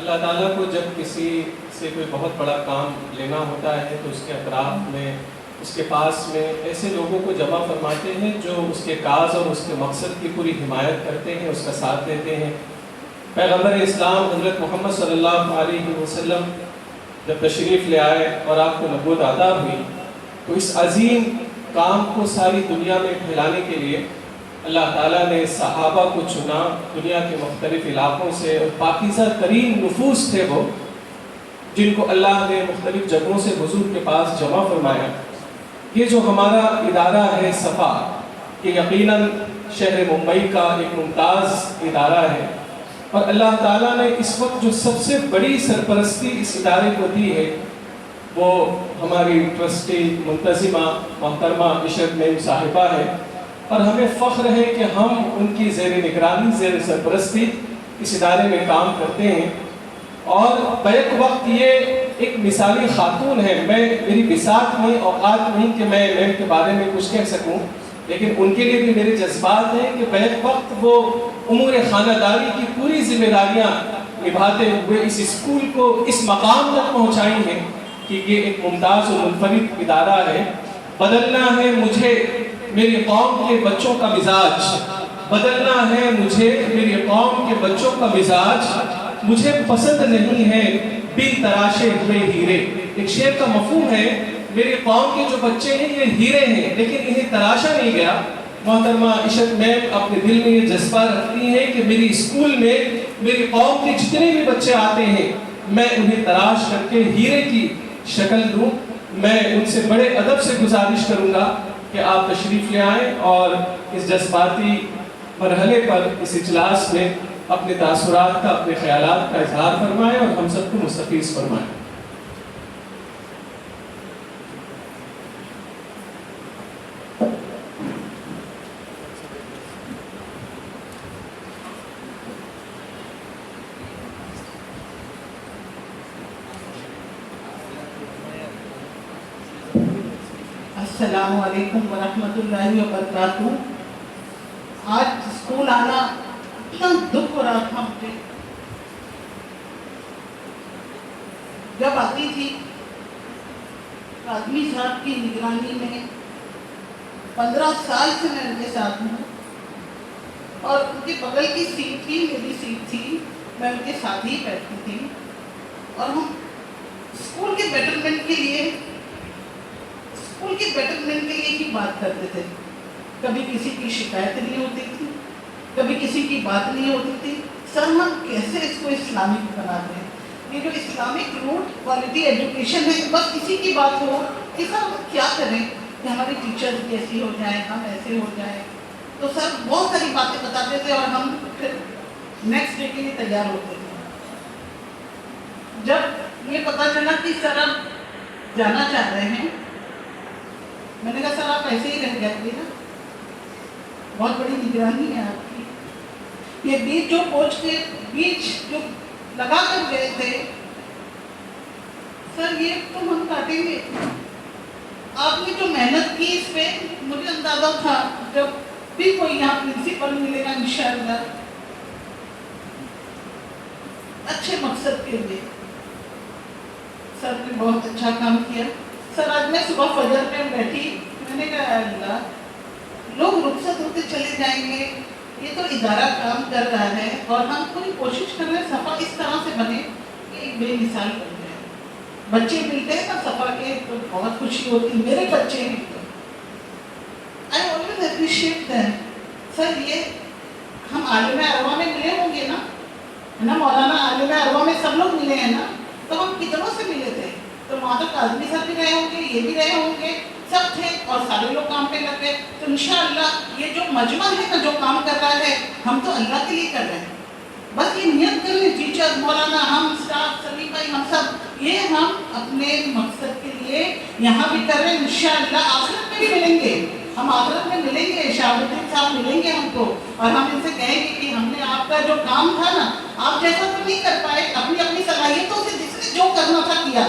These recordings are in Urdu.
اللہ تعالیٰ کو جب کسی سے کوئی بہت بڑا کام لینا ہوتا ہے تو اس کے اطراف میں، اس کے پاس میں ایسے لوگوں کو جمع فرماتے ہیں جو اس کے کاز اور اس کے مقصد کی پوری حمایت کرتے ہیں، اس کا ساتھ دیتے ہیں۔ پیغمبر اسلام حضرت محمد صلی اللہ علیہ وسلم جب تشریف لے آئے اور آپ کو نبوت عطا ہوئی تو اس عظیم کام کو ساری دنیا میں پھیلانے کے لیے اللہ تعالیٰ نے صحابہ کو چنا، دنیا کے مختلف علاقوں سے، اور پاکیزہ ترین نفوس تھے وہ، جن کو اللہ نے مختلف جگہوں سے حضور کے پاس جمع فرمایا۔ یہ جو ہمارا ادارہ ہے صفا، یہ یقیناً شہر ممبئی کا ایک ممتاز ادارہ ہے، اور اللہ تعالیٰ نے اس وقت جو سب سے بڑی سرپرستی اس ادارے کو دی ہے وہ ہماری ٹرسٹی منتظمہ محترمہ عشرت نعیم صاحبہ ہے، اور ہمیں فخر ہے کہ ہم ان کی زیر نگرانی، زیر سرپرستی اس ادارے میں کام کرتے ہیں۔ اور بیک وقت یہ ایک مثالی خاتون ہے، میری بساط نہیں، اوقات نہیں کہ میں ان کے بارے میں کچھ کہہ سکوں، لیکن ان کے لیے بھی میرے جذبات ہیں کہ بیک وقت وہ امور خانہ داری کی پوری ذمہ داریاں نبھاتے ہوئے اس اسکول کو اس مقام تک پہنچائی ہیں کہ یہ ایک ممتاز و منفرد ادارہ ہے۔ بدلنا ہے مجھے میری قوم کے بچوں کا مزاج، بدلنا ہے مجھے میری قوم کے بچوں کا مزاج، مجھے پسند نہیں ہے بن تراشے ہوئے ہیرے۔ ایک شعر کا مفہوم ہے، میری قوم کے جو بچے ہیں یہ ہیرے ہیں لیکن انہیں تراشا نہیں گیا۔ محترمہ عشرت میم اپنے دل میں یہ جذبہ رکھتی ہیں کہ میری اسکول میں میری قوم کے جتنے بھی بچے آتے ہیں میں انہیں تراش کر کے ہیرے کی شکل دوں۔ میں ان سے بڑے ادب سے گزارش کروں گا کہ آپ تشریف لے آئیں اور اس جذباتی مرحلے پر اس اجلاس میں اپنے تاثرات کا، اپنے خیالات کا اظہار فرمائیں اور ہم سب کو مستفیض فرمائیں۔ السلام علیکم ورحمۃ اللہ وبرکاتہ۔ آج اسکول آنا اتنا دکھ ہو رہا تھا مجھے، جب آتی تھی آدمی صاحب کی نگرانی میں 15 سال سے میں ان کے ساتھ ہوں، اور ان کے بغل کی سیٹ تھی، میری سیٹ تھی، میں ان کے ساتھ ہی بیٹھتی تھی، اور ہم اسکول کے بیٹرمنٹ کے لیے ہی بات کرتے تھے۔ کبھی کسی کی شکایت نہیں ہوتی تھی، کبھی کسی کی بات نہیں ہوتی تھی۔ سر ہم کیسے اس کو اسلامک بناتے ہیں؟ یہ جو اسلامک روٹ کوالٹی ایجوکیشن ہے، بس کسی کی بات ہو کہ سر ہم کیا کریں کہ ہماری ٹیچر کیسی ہو جائیں، ہم ایسے ہو جائیں، تو سر بہت ساری باتیں بتاتے تھے اور ہم پھر نیکسٹ ڈے کے لیے تیار ہوتے تھے۔ جب یہ پتہ چلا کہ سر اب جانا چاہ رہے ہیں، میں نے کہا سر آپ ایسے ہی رہ جائیے نا، بہت بڑی نگرانی ہے آپ کی۔ یہ بیج جو لگا کر گئے تھے سر، یہ تو ہم کاٹیں گے۔ آپ نے جو محنت کی اس پہ، مجھے اندازہ تھا جب بھی کوئی یہاں پرنسپل ملے گا انشاءاللہ اچھے مقصد کے لیے، سر نے بہت اچھا کام کیا۔ سر آج میں صبح فجر میں بیٹھی، میں نے کہا اللہ، لوگ رخصت ہوتے چلے جائیں گے، یہ تو ادارہ کام کر رہا ہے اور ہم پوری کوشش کر رہے ہیں صفا اس طرح سے بنے کہ ایک بے مثال بن جائے۔ بچے ملتے ہیں نا صفا کے تو بہت خوشی ہوتی ہے، میرے بچے ہیں تو I always appreciate them۔ سر یہ ہم عالم ارواح میں ملے ہوں گے نا مولانا عالم ارواح میں سب لوگ ملے ہیں نا، تو ہم کتنوں سے ملے تھے؟ تو وہاں تو کاظمی صاحب بھی رہے ہوں گے، یہ بھی رہے ہوں گے، سب تھے اور سارے لوگ کام پہ لگ گئے۔ تو انشاءاللہ یہ جو مجمع ہے نا جو کام کر رہا ہے، ہم تو اللہ کے لیے کر رہے ہیں۔ بس یہ نیت کر لیں، ٹیچر، مولانا، ہم اسٹاف، سبھی بھائی، ہم سب یہ ہم اپنے مقصد کے لیے یہاں بھی کر رہے ہیں۔ انشاءاللہ آخرت میں بھی ملیں گے، ہم آخرت میں ملیں گے، شہاب الدین صاحب ملیں گے ہم کو، اور ہم ان سے کہیں گے کہ ہم نے آپ کا جو کام تھا نا، آپ جیسا تو نہیں کر پائے، اپنی اپنی صلاحیتوں سے جس نے جو کرنا تھا کیا۔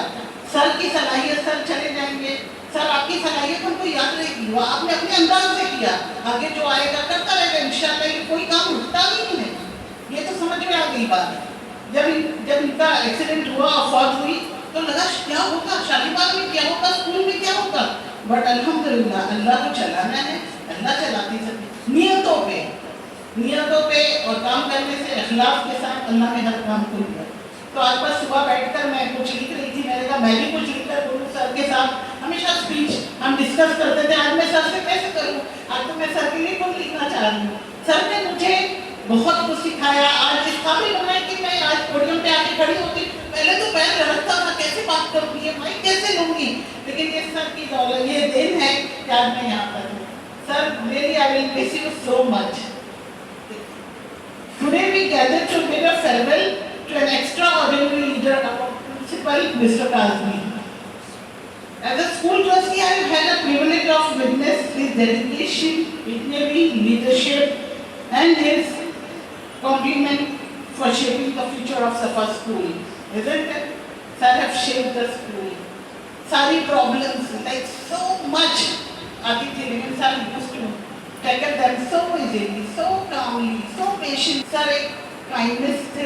سر کی صلاحیت، سر چلے جائیں گے، سر آپ کی صلاحیت ہم کو یاد رہے گی، وہ آپ نے اپنے انداز سے کیا، آگے جو آئے گا کرتا رہے گا انشاءاللہ۔ یہ کوئی کام رکتا ہی نہیں ہے، یہ تو سمجھ میں آ گئی بات ہے۔ جب ان کا ایکسیڈنٹ ہوا اور فوت ہوئی تو لگا کیا ہوگا، شادی باغ میں کیا ہوگا، اسکول میں کیا ہوگا، بٹ الحمدللہ اللہ کو چلانا ہے، اللہ چلاتی سب نیتوں پہ اور کام کرنے سے اخلاق کے ساتھ اللہ نے ہر کام کو دیا. تو آج بس صبح بیٹھ کر میں کچھ لکھ رہی تھی، میں نے کہا میں بھی کچھ لکھ کر بولوں. سر کے ساتھ ہمیشہ اسپیچ ہم ڈسکس کرتے تھے، آج میں سر سے کیسے کروں، آج تو میں سر کے لیے کچھ لکھنا چاہ رہی ہوں. سر نے مجھے بہت کچھ سکھایا، آج اس قابل بنایا کہ میں آج پوڈیم پہ آ کے کھڑی ہوتی. پہلے تو پیر لڑکتا تھا کیسے بات کروں گی، مائک کیسے لوں گی، لیکن یہ سر کی دولت، یہ دین ہے کہ آج میں یہاں پر ہوں. سر really I will miss you so much. Today we gathered to bid a farewell to an extraordinary leader, our principal, Mr. Kazmi. As a school trustee, I have had the privilege of witness his dedication, dignity, leadership, and his compliment for shaping the future of Safa School. Isn't it? Sir have shaped the school. Sari problems, like so much, Aditi Lenin sir used to tackle them so easily, so calmly, so patient. Sir, kindness the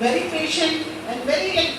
very patient and very like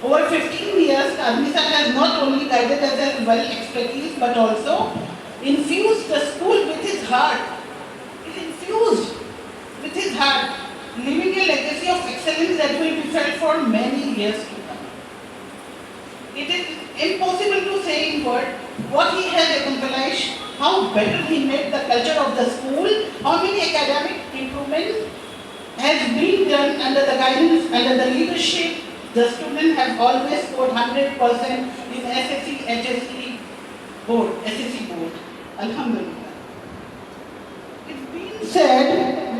Over 15 years, Kazmi sir has not only guided us as well expertise, but also infused the school with his heart. He's infused with his heart, leaving a legacy of excellence that will be felt for many years to come. It is impossible to say in words what he has accomplished, how better he made the culture of the school, how many academic improvements has been done under the guidance, under the leadership. The students have always scored 100% in SSC, HSC board, SSC board. Alhamdulillah. It's been said,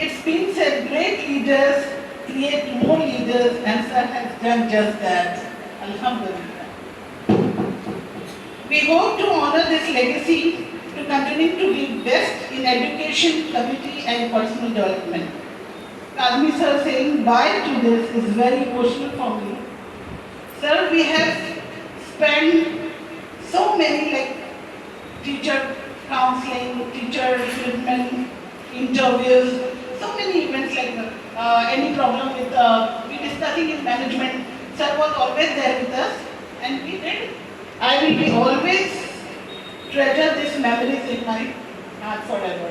It's been said, great leaders create more leaders, and sir has done just that. Alhamdulillah. We hope to honor this legacy to continue to give best in education, community and personal development. Kazmi sir saying bye to this is very emotional for me. Sir, we have spent so many like teacher counseling, teacher recruitment, interviews, so many events like any problem with we discussing in management. Sir was always there with us, and we did. I will be always treasure these memories in my heart forever.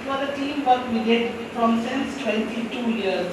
It was a team work we did from since 22 years.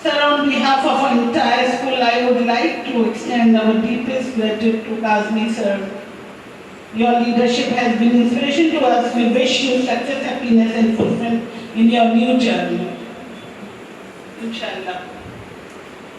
Sir, on behalf of our entire school, I would like to extend our deepest gratitude to Kazmi sir. Your leadership has been inspiration to us. We wish you success, happiness and fulfillment in your new journey. Inshallah.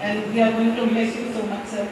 And we are going to miss you so much, sir.